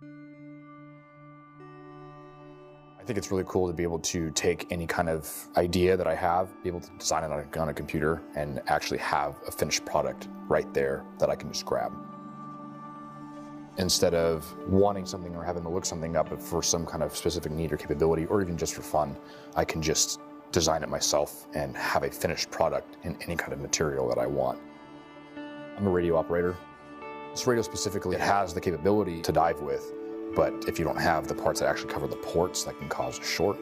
I think it's really cool to be able to take any kind of idea that I have, be able to design it on a computer, and actually have a finished product right there that I can just grab. Instead of wanting something or having to look something up for some kind of specific need or capability, or even just for fun, I can just design it myself and have a finished product in any kind of material that I want. I'm a radio operator. This radio specifically, it has the capability to dive with, but if you don't have the parts that actually cover the ports that can cause a short,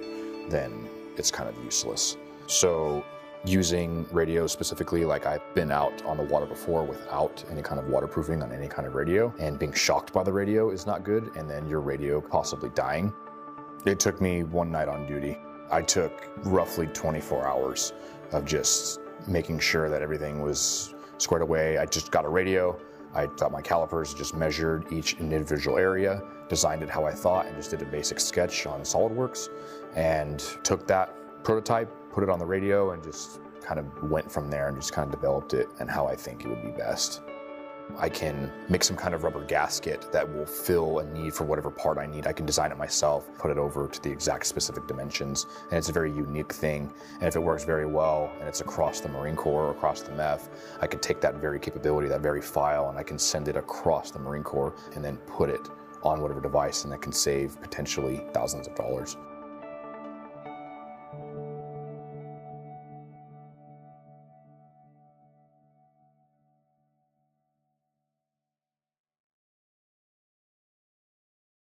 then it's kind of useless. So using radio specifically, like I've been out on the water before without any kind of waterproofing on any kind of radio, and being shocked by the radio is not good, and then your radio possibly dying. It took me one night on duty. I took roughly 24 hours of just making sure that everything was squared away. I just got a radio, I got my calipers, just measured each individual area, designed it how I thought, and just did a basic sketch on SolidWorks, and took that prototype, put it on the radio, and just kind of went from there and just kind of developed it and how I think it would be best. I can make some kind of rubber gasket that will fill a need for whatever part I need. I can design it myself, put it over to the exact specific dimensions, and it's a very unique thing. And if it works very well, and it's across the Marine Corps or across the MEF, I could take that very capability, that very file, and I can send it across the Marine Corps and then put it on whatever device, and it can save potentially thousands of dollars.